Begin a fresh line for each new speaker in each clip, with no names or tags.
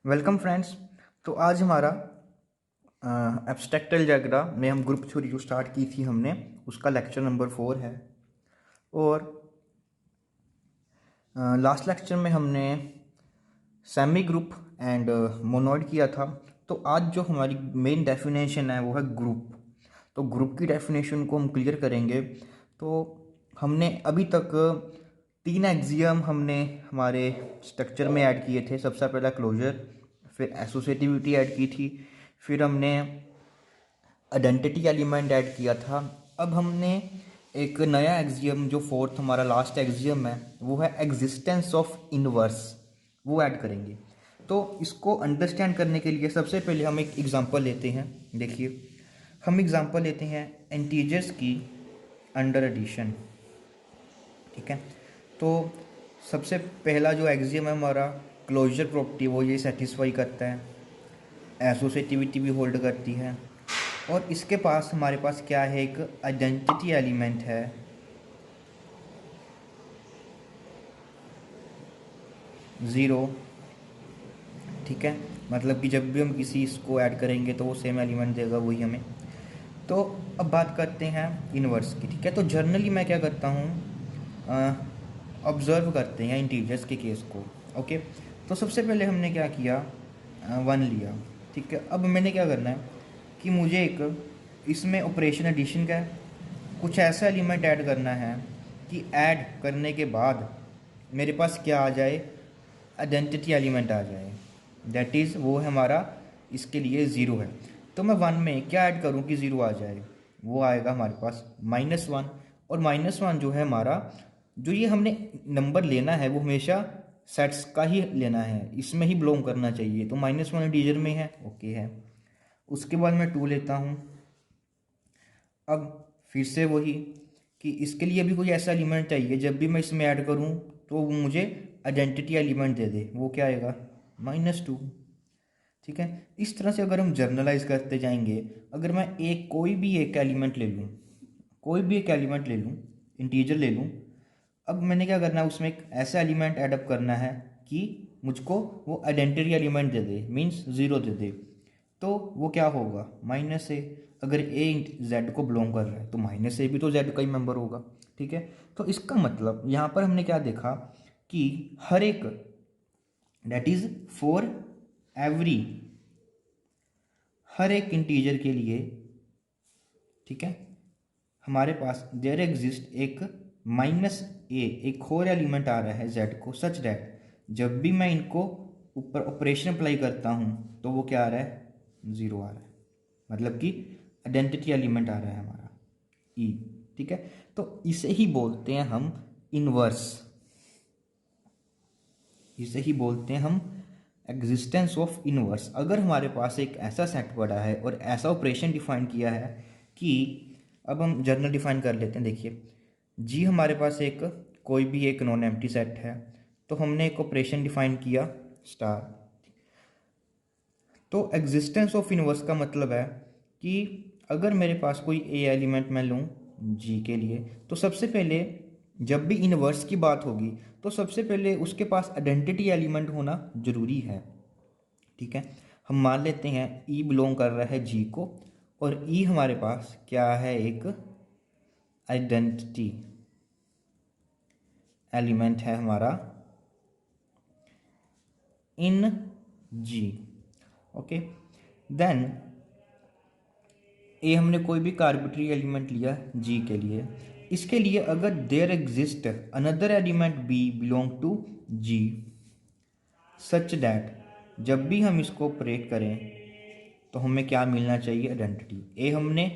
Welcome friends. तो आज हमारा एब्स्ट्रैक्ट अलजेब्रा में हम ग्रुप थ्योरी जो स्टार्ट की थी हमने, उसका लेक्चर नंबर 4 है। और लास्ट लेक्चर में हमने सेमी ग्रुप एंड मोनोइड किया था। तो आज जो हमारी मेन डेफिनेशन है वो है ग्रुप। तो ग्रुप की डेफिनेशन को हम क्लियर करेंगे। तो हमने अभी तक 3 एक्सियम हमने हमारे स्ट्रक्चर में ऐड किए थे। सबसे पहला क्लोजर, फिर एसोसिएटिविटी ऐड की थी, फिर हमने आइडेंटिटी एलिमेंट ऐड किया था। अब हमने एक नया एक्सियम जो फोर्थ हमारा लास्ट एक्सियम है वो है एग्जिस्टेंस ऑफ इनवर्स, वो ऐड करेंगे। तो इसको अंडरस्टैंड करने के लिए सबसे पहले हम एक एग्जांपल लेते हैं। देखिए, हम एग्जांपल लेते हैं इंटीजर्स की अंडर एडिशन। ठीक है, तो सबसे पहला जो एक्सियम है हमारा क्लोजर प्रॉपर्टी, वो ये सेटिस्फाई करता है, एसोसिएटिविटी भी होल्ड करती है। और इसके पास हमारे पास क्या है, एक आइडेंटिटी एलिमेंट है ज़ीरो। ठीक है, मतलब कि जब भी हम किसी इसको ऐड करेंगे तो वो सेम एलिमेंट देगा वही हमें। तो अब बात करते हैं इनवर्स की। ठीक है, तो जर्नली मैं क्या करता हूँ, ऑब्ज़र्व करते हैं इंटीजर्स के केस को। ओके, तो सबसे पहले हमने क्या किया, 1 लिया। ठीक है, अब मैंने क्या करना है कि मुझे एक इसमें ऑपरेशन एडिशन का कुछ ऐसा एलिमेंट ऐड करना है कि ऐड करने के बाद मेरे पास क्या आ जाए, आइडेंटिटी एलिमेंट आ जाए। दैट इज़ वो है हमारा, इसके लिए ज़ीरो है। तो मैं 1 में क्या ऐड करूँ कि ज़ीरो आ जाए, वो आएगा हमारे पास -1। और -1 जो है हमारा, जो ये हमने नंबर लेना है वो हमेशा सेट्स का ही लेना है, इसमें ही बिलोंग करना चाहिए। तो -1 इंटीजर में है, ओके है। उसके बाद मैं 2 लेता हूँ। अब फिर से वही कि इसके लिए भी कोई ऐसा एलिमेंट चाहिए, जब भी मैं इसमें ऐड करूँ तो वो मुझे आइडेंटिटी एलिमेंट दे दे। वो क्या आएगा, -2। ठीक है, इस तरह से अगर हम जर्नलाइज करते जाएंगे, अगर मैं कोई भी एक एलिमेंट ले लूँ, कोई भी एक एलिमेंट ले लूँ, इंटीजर ले लूँ, अब मैंने क्या करना है, उसमें एक ऐसा एलिमेंट ऐडअप करना है कि मुझको वो आइडेंटिटी एलिमेंट दे दे, मीन्स ज़ीरो दे दे। तो वो क्या होगा, -a। अगर ए जेड को बिलोंग कर रहा है तो -a भी तो जेड का ही मेंबर होगा। ठीक है, तो इसका मतलब यहाँ पर हमने क्या देखा कि हर एक, दैट इज फॉर एवरी, हर एक इंटीजर के लिए, ठीक है, हमारे पास देयर एग्जिस्ट एक -a, एक और एलिमेंट आ रहा है जेड को, सच दैट जब भी मैं इनको ऊपर ऑपरेशन अप्लाई करता हूँ तो वो क्या आ रहा है, ज़ीरो आ रहा है। मतलब कि आइडेंटिटी एलिमेंट आ रहा है हमारा ई। ठीक है, तो इसे ही बोलते हैं हम इनवर्स, इसे ही बोलते हैं हम एग्जिस्टेंस ऑफ इनवर्स। अगर हमारे पास एक ऐसा सेट पड़ा है और ऐसा ऑपरेशन डिफाइन किया है कि, अब हम जर्नल डिफाइन कर लेते हैं। देखिए जी, हमारे पास एक कोई भी एक नॉन एम्प्टी सेट है, तो हमने एक ऑपरेशन डिफाइन किया स्टार। तो एग्जिस्टेंस ऑफ इनवर्स का मतलब है कि अगर मेरे पास कोई ए एलिमेंट मैं लूँ जी के लिए, तो सबसे पहले जब भी इनवर्स की बात होगी तो सबसे पहले उसके पास आइडेंटिटी एलिमेंट होना जरूरी है। ठीक है, हम मान लेते हैं ई बिलोंग कर रहा है जी को, और ई हमारे पास क्या है, एक आइडेंटिटी एलिमेंट है हमारा इन जी। ओके, देन ए हमने कोई भी आर्बिट्री एलिमेंट लिया जी के लिए, इसके लिए अगर there exist another element B belong to G, such that जब भी हम इसको ऑपरेट करें तो हमें क्या मिलना चाहिए, आइडेंटिटी। ए हमने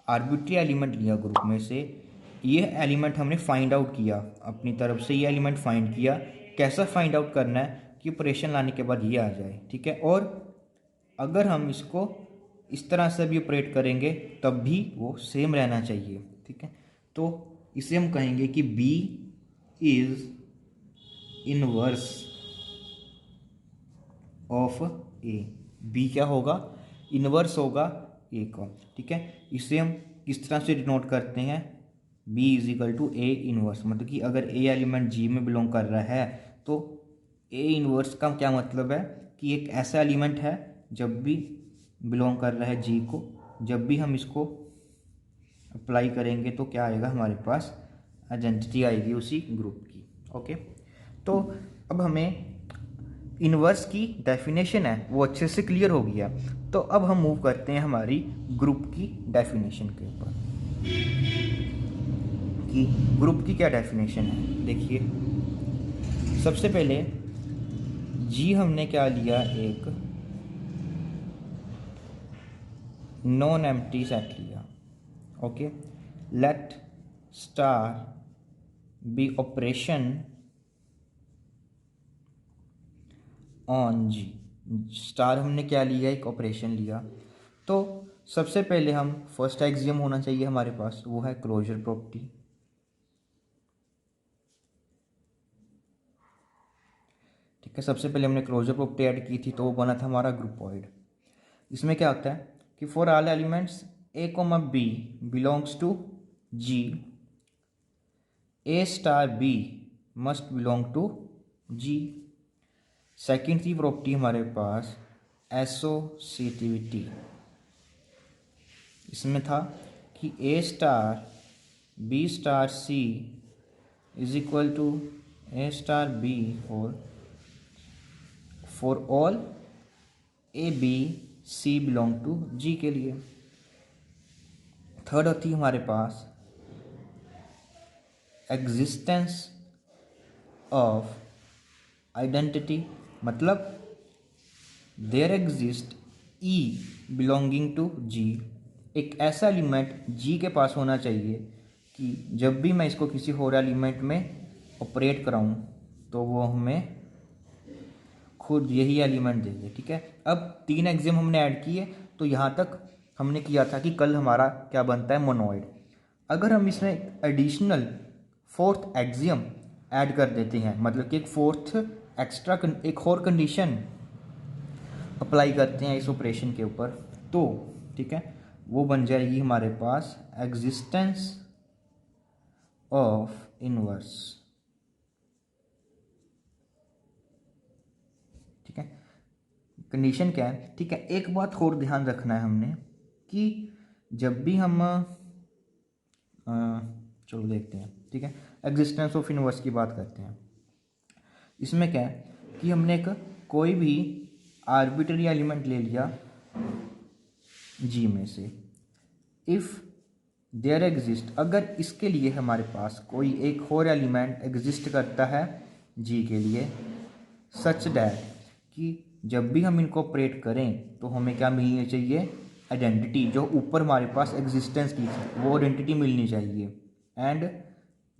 आर्बिट्री एलिमेंट लिया ग्रुप में से, ये एलिमेंट हमने फाइंड आउट किया अपनी तरफ से, ये एलिमेंट फाइंड किया। कैसा फाइंड आउट करना है कि ऑपरेशन लाने के बाद ये आ जाए। ठीक है, और अगर हम इसको इस तरह से भी ऑपरेट करेंगे तब भी वो सेम रहना चाहिए। ठीक है, तो इसे हम कहेंगे कि B is inverse of A. B क्या होगा, इनवर्स होगा ए का। ठीक है, इसे हम किस तरह से डिनोट करते हैं, B is equal to A inverse. मतलब कि अगर ए एलिमेंट जी में बिलोंग कर रहा है तो ए इनवर्स का क्या मतलब है, कि एक ऐसा एलिमेंट है जब भी बिलोंग कर रहा है जी को, जब भी हम इसको अप्लाई करेंगे तो क्या आएगा हमारे पास, आइडेंटिटी आएगी उसी ग्रुप की। ओके, तो अब हमें इन्वर्स की डेफिनेशन है वो अच्छे से क्लियर हो गया। तो अब हम मूव करते हैं हमारी ग्रुप की डेफिनेशन के ऊपर कि ग्रुप की क्या डेफिनेशन है। देखिए, सबसे पहले जी हमने क्या लिया, एक नॉन एम्प्टी सेट लिया। Okay, let star B operation on G. Star हमने क्या लिया, एक ऑपरेशन लिया। तो सबसे पहले हम फर्स्ट एक्सियम होना चाहिए हमारे पास, वो है क्लोजर प्रॉपर्टी। ठीक है, सबसे पहले हमने क्लोजर प्रॉपर्टी ऐड की थी तो वो बना था हमारा ग्रुपॉइड। इसमें क्या होता है कि for all elements A comma B belongs to G, A star B must belong to G. Second थी प्रॉपर्टी हमारे पास एसोसिएटिविटी। इसमें था कि A star B star C is equal to A star B for all A B C belong to G के लिए। Third होती हमारे पास एग्जिस्टेंस ऑफ आइडेंटिटी, मतलब there exist E belonging to G. एक ऐसा एलिमेंट जी के पास होना चाहिए कि जब भी मैं इसको किसी और एलिमेंट में ऑपरेट कराऊं तो वो हमें खुद यही एलिमेंट दे दे। ठीक है, अब 3 एक्सियम हमने ऐड किए, तो यहाँ तक हमने किया था कि कल हमारा क्या बनता है, मोनोइड। अगर हम इसमें एडिशनल फोर्थ एक्सियम ऐड कर देते हैं, मतलब कि एक फोर्थ एक्स्ट्रा एक और कंडीशन अप्लाई करते हैं इस ऑपरेशन के ऊपर, तो ठीक है वो बन जाएगी हमारे पास एग्जिस्टेंस ऑफ इनवर्स। ठीक है, कंडीशन क्या है, ठीक है, एक बात और ध्यान रखना है हमने कि जब भी हम चलो देखते हैं। ठीक है, एग्जिस्टेंस ऑफ इनवर्स की बात करते हैं। इसमें क्या है कि हमने एक कोई भी आर्बिट्ररी एलिमेंट ले लिया जी में से, इफ़ देयर एग्जिस्ट, अगर इसके लिए हमारे पास कोई एक और एलिमेंट एग्जिस्ट करता है जी के लिए, सच दैट कि जब भी हम इनको ऑपरेट करें तो हमें क्या मिलनी चाहिए, आइडेंटिटी। जो ऊपर हमारे पास एग्जिस्टेंस की थी वो आइडेंटिटी मिलनी चाहिए, एंड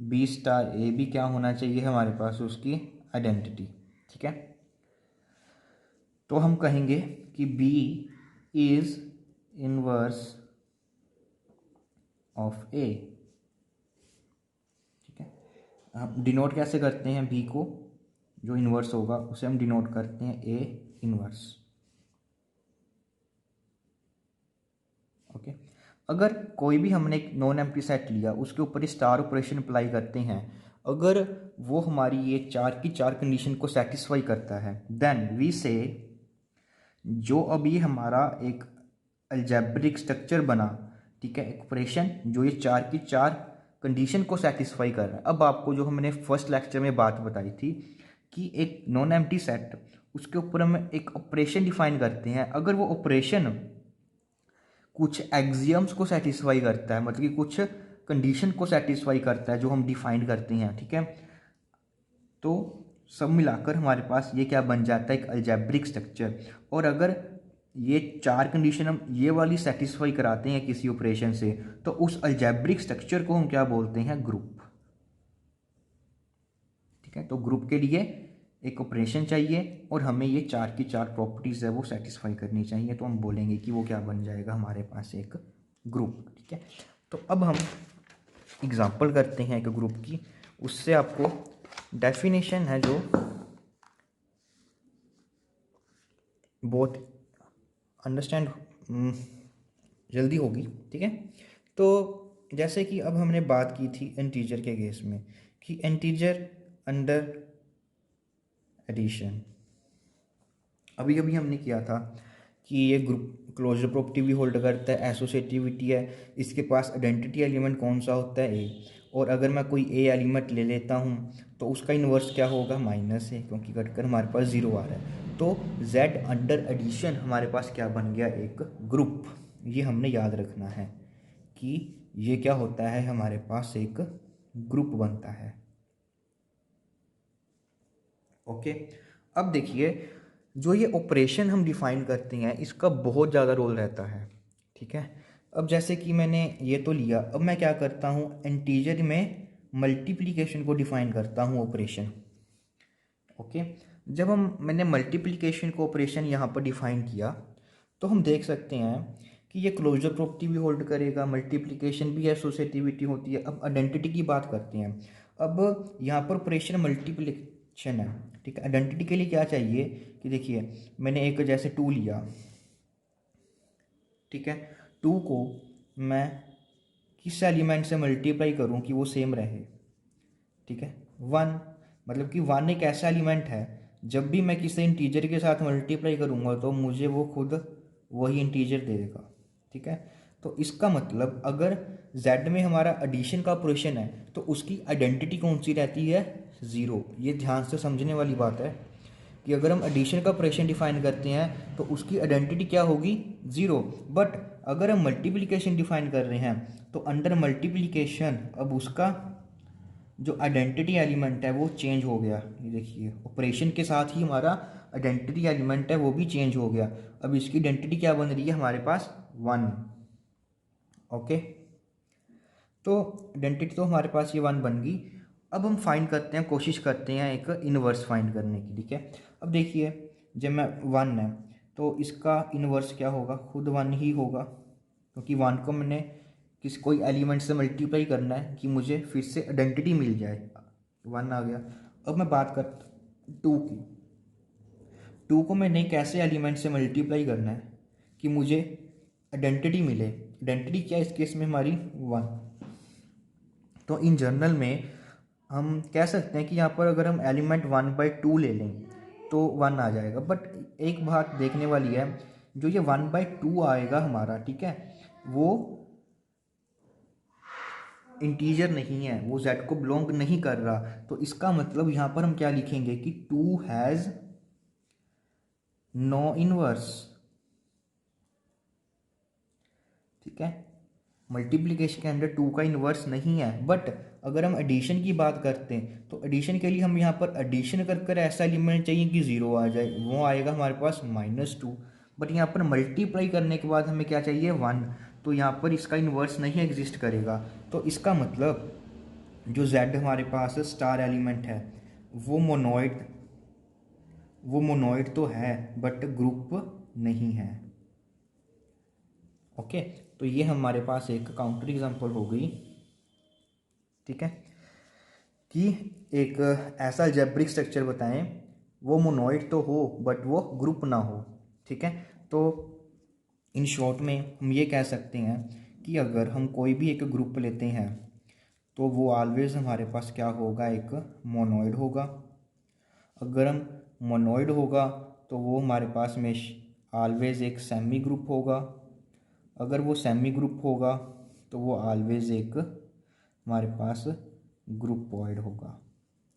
बी स्टार ए भी क्या होना चाहिए हमारे पास, उसकी आइडेंटिटी। ठीक है, तो हम कहेंगे कि बी इज इनवर्स ऑफ ए। ठीक है, हम डिनोट कैसे करते हैं बी को, जो इनवर्स होगा उसे हम डिनोट करते हैं ए इनवर्स। ओके, अगर कोई भी हमने एक नॉन एम्प्टी सेट लिया, उसके ऊपर स्टार ऑपरेशन अप्लाई करते हैं, अगर वो हमारी ये 4 की 4 कंडीशन को सेटिस्फाई करता है, देन वी से जो अभी हमारा एक अलजेब्रिक स्ट्रक्चर बना, ठीक है, एक ऑपरेशन जो ये 4 की 4 कंडीशन को सेटिस्फाई कर रहा है। अब आपको जो हमने फर्स्ट लेक्चर में बात बताई थी कि एक नॉन एम्प्टी सेट, उसके ऊपर हम एक ऑपरेशन डिफाइन करते हैं, अगर वो ऑपरेशन कुछ एक्सियम्स को सेटिस्फाई करता है, मतलब कि कुछ कंडीशन को सेटिस्फाई करता है जो हम डिफाइन करते हैं, ठीक है, तो सब मिलाकर हमारे पास ये क्या बन जाता है, एक अलजेब्रिक स्ट्रक्चर। और अगर ये 4 कंडीशन हम ये वाली सेटिस्फाई कराते हैं किसी ऑपरेशन से, तो उस अलजेब्रिक स्ट्रक्चर को हम क्या बोलते हैं, ग्रुप। ठीक है, तो ग्रुप के लिए एक ऑपरेशन चाहिए और हमें ये 4 की 4 प्रॉपर्टीज़ है वो सेटिस्फाई करनी चाहिए, तो हम बोलेंगे कि वो क्या बन जाएगा हमारे पास, एक ग्रुप। ठीक है, तो अब हम एग्जांपल करते हैं एक ग्रुप की, उससे आपको डेफिनेशन है जो बहुत अंडरस्टैंड जल्दी होगी। ठीक है, तो जैसे कि अब हमने बात की थी इंटीजर के केस में कि इंटीजर अंडर एडिशन, अभी अभी हमने किया था कि ये ग्रुप क्लोजर प्रॉपर्टी भी होल्ड करता है, एसोसिएटिविटी है, इसके पास आइडेंटिटी एलिमेंट कौन सा होता है, ए। और अगर मैं कोई ए एलिमेंट ले लेता हूँ तो उसका इन्वर्स क्या होगा, माइनस है, क्योंकि कटकर हमारे पास ज़ीरो आ रहा है। तो जेड अंडर एडिशन हमारे पास क्या बन गया, एक ग्रुप। ये हमने याद रखना है कि ये क्या होता है, हमारे पास एक ग्रुप बनता है। ओके, अब देखिए जो ये ऑपरेशन हम डिफाइन करते हैं इसका बहुत ज़्यादा रोल रहता है। ठीक है, अब जैसे कि मैंने ये तो लिया, अब मैं क्या करता हूँ, इंटीजर में मल्टीप्लिकेशन को डिफाइन करता हूँ ऑपरेशन। ओके, जब मैंने मल्टीप्लिकेशन को ऑपरेशन यहाँ पर डिफाइन किया तो हम देख सकते हैं कि ये क्लोजर प्रॉपर्टी भी होल्ड करेगा, मल्टीप्लिकेशन भी एसोसिएटिविटी होती है। अब आइडेंटिटी की बात करते हैं। अब यहाँ पर ऑपरेशन मल्टीप्लिकेशन है, ठीक है। आइडेंटिटी के लिए क्या चाहिए कि देखिए मैंने एक जैसे 2 लिया, ठीक है, 2 को मैं किस एलिमेंट से मल्टीप्लाई करूँ कि वो सेम रहे, ठीक है, 1। मतलब कि 1 एक ऐसा एलिमेंट है जब भी मैं किसी इंटीजर के साथ मल्टीप्लाई करूँगा तो मुझे वो खुद वही इंटीजर दे देगा, ठीक है। तो इसका मतलब अगर z में हमारा एडिशन का ऑपरेशन है तो उसकी आइडेंटिटी कौन सी रहती है, ज़ीरो। ये ध्यान से समझने वाली बात है कि अगर हम एडिशन का ऑपरेशन डिफाइन करते हैं तो उसकी आइडेंटिटी क्या होगी, ज़ीरो। बट अगर हम मल्टीप्लिकेशन डिफाइन कर रहे हैं तो अंडर मल्टीप्लिकेशन अब उसका जो आइडेंटिटी एलिमेंट है वो चेंज हो गया। ये देखिए ऑपरेशन के साथ ही हमारा आइडेंटिटी एलिमेंट है वो भी चेंज हो गया। अब इसकी आइडेंटिटी क्या बन रही है हमारे पास, 1। ओके, तो आइडेंटिटी तो हमारे पास ये 1 बन गई। अब हम फाइंड करते हैं, कोशिश करते हैं एक इनवर्स फाइंड करने की, ठीक है। अब देखिए जब मैं 1 है तो इसका इनवर्स क्या होगा, खुद 1 ही होगा, क्योंकि 1 को मैंने कोई एलिमेंट से मल्टीप्लाई करना है कि मुझे फिर से आइडेंटिटी मिल जाए, 1 आ गया। अब मैं बात करता 2 की, 2 को मैंने एक ऐसे एलिमेंट से मल्टीप्लाई करना है कि मुझे आइडेंटिटी मिले। आइडेंटिटी क्या है इस केस में हमारी, 1। तो इन जनरल में हम कह सकते हैं कि यहाँ पर अगर हम एलिमेंट 1/2 ले लें तो 1 आ जाएगा। बट एक बात देखने वाली है, जो ये 1/2 आएगा हमारा, ठीक है, वो इंटीजर नहीं है, वो z को बिलोंग नहीं कर रहा। तो इसका मतलब यहाँ पर हम क्या लिखेंगे कि 2 हैज़ नो इनवर्स, ठीक है। मल्टीप्लिकेशन के अंदर 2 का इन्वर्स नहीं है। बट अगर हम एडिशन की बात करते हैं तो एडिशन के लिए हम यहाँ पर एडिशन कर कर ऐसा एलिमेंट चाहिए कि 0 आ जाए, वो आएगा हमारे पास -2। बट यहाँ पर मल्टीप्लाई करने के बाद हमें क्या चाहिए, 1। तो यहाँ पर इसका इन्वर्स नहीं एग्जिस्ट करेगा। तो इसका मतलब जो z हमारे पास स्टार एलिमेंट है वो मोनोइड तो है बट ग्रुप नहीं है। ओके, तो ये हमारे पास एक काउंटर एग्जांपल हो गई, ठीक है, कि एक ऐसा अलजेब्रिक स्ट्रक्चर बताएं वो मोनोइड तो हो बट वो ग्रुप ना हो, ठीक है। तो इन शॉर्ट में हम ये कह सकते हैं कि अगर हम कोई भी एक ग्रुप लेते हैं तो वो ऑलवेज हमारे पास क्या होगा, एक मोनोइड होगा। अगर हम मोनोइड होगा तो वो हमारे पास में ऑलवेज एक सेमी ग्रुप होगा। अगर वो सेमी ग्रुप होगा तो वो ऑलवेज एक हमारे पास ग्रुपॉइड होगा,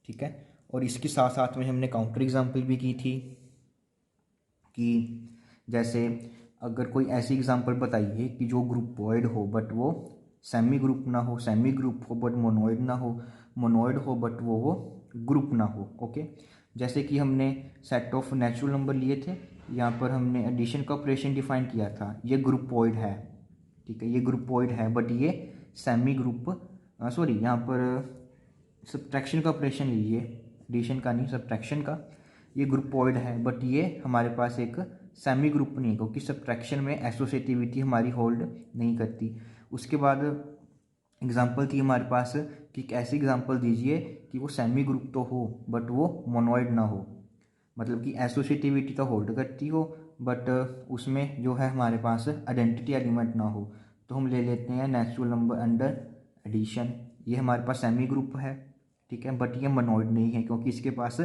ठीक है। और इसके साथ साथ में हमने काउंटर एग्जांपल भी की थी कि जैसे अगर कोई ऐसी एग्जांपल बताइए कि जो ग्रुपॉइड हो बट वो सेमी ग्रुप ना हो, सेमी ग्रुप हो बट मोनोइड ना हो, मोनोइड हो बट वो ग्रुप ना हो। ओके, जैसे कि हमने सेट ऑफ नेचुरल नंबर लिए थे, यहाँ पर हमने एडिशन का ऑपरेशन डिफाइन किया था, ये ग्रुपॉइड है, ठीक है, ये ग्रुपॉइड है बट ये सेमी ग्रुप, सॉरी यहाँ पर सब्ट्रैक्शन का ऑपरेशन लीजिए, एडिशन का नहीं सब्ट्रैक्शन का, ये ग्रुपॉइड है बट ये हमारे पास एक सेमी ग्रुप नहीं है, क्योंकि सब्ट्रैक्शन में एसोसिएटिविटी हमारी होल्ड नहीं करती। उसके बाद एग्जांपल थी हमारे पास कि एक ऐसी एग्जांपल दीजिए कि वो सेमी ग्रुप तो हो बट वो मोनोइड ना हो, मतलब कि एसोसिएटिविटी तो होल्ड करती हो बट उसमें जो है हमारे पास आइडेंटिटी एलिमेंट ना हो। तो हम ले लेते हैं नेचुरल नंबर अंडर एडिशन, ये हमारे पास सेमी ग्रुप है, ठीक है, बट ये मोनोइड नहीं है क्योंकि इसके पास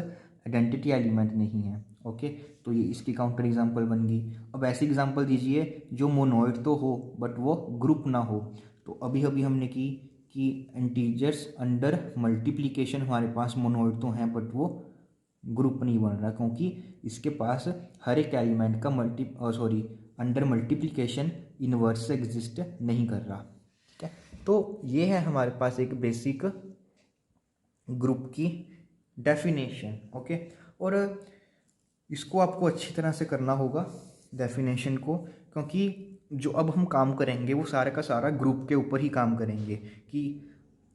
आइडेंटिटी एलिमेंट नहीं है। ओके, तो ये इसकी काउंटर एग्जांपल बन गई। अब ऐसी एग्जांपल दीजिए जो मोनोइड तो हो बट वो ग्रुप ना हो। तो अभी अभी हमने की कि इंटीजर्स अंडर मल्टीप्लिकेशन हमारे पास मोनोइड तो हैं बट वो ग्रुप नहीं बन रहा, क्योंकि इसके पास हर एक एलिमेंट का अंडर मल्टीप्लिकेशन इनवर्स से एग्जिस्ट नहीं कर रहा। ठीक है, तो ये है हमारे पास एक बेसिक ग्रुप की डेफिनेशन। ओके, और इसको आपको अच्छी तरह से करना होगा डेफिनेशन को, क्योंकि जो अब हम काम करेंगे वो सारे का सारा ग्रुप के ऊपर ही काम करेंगे कि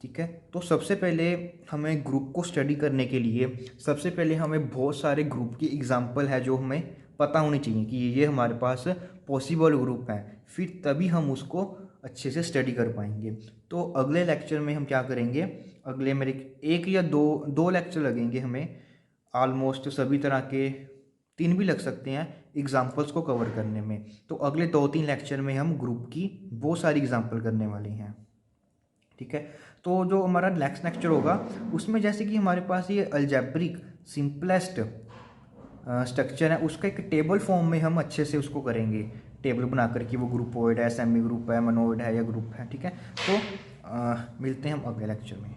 ठीक है। तो सबसे पहले हमें ग्रुप को स्टडी करने के लिए सबसे पहले हमें बहुत सारे ग्रुप की एग्जांपल है जो हमें पता होनी चाहिए कि ये हमारे पास पॉसिबल ग्रुप हैं, फिर तभी हम उसको अच्छे से स्टडी कर पाएंगे। तो अगले लेक्चर में हम क्या करेंगे, अगले मेरे एक या दो लेक्चर लगेंगे हमें ऑलमोस्ट सभी तरह के, 3 भी लग सकते हैं एग्जाम्पल्स को कवर करने में। तो अगले 2-3 लेक्चर में हम ग्रुप की बहुत सारी एग्जाम्पल करने वाले हैं। ठीक है, तो जो हमारा नेक्स्ट लेक्चर होगा उसमें जैसे कि हमारे पास ये अलजेब्रिक सिंपलेस्ट स्ट्रक्चर है, उसका एक टेबल फॉर्म में हम अच्छे से उसको करेंगे, टेबल बना कर कि वो ग्रुपोइड है, सेमी ग्रुप है, मोनोइड है या ग्रुप है। ठीक है, तो मिलते हैं हम अगले लेक्चर में।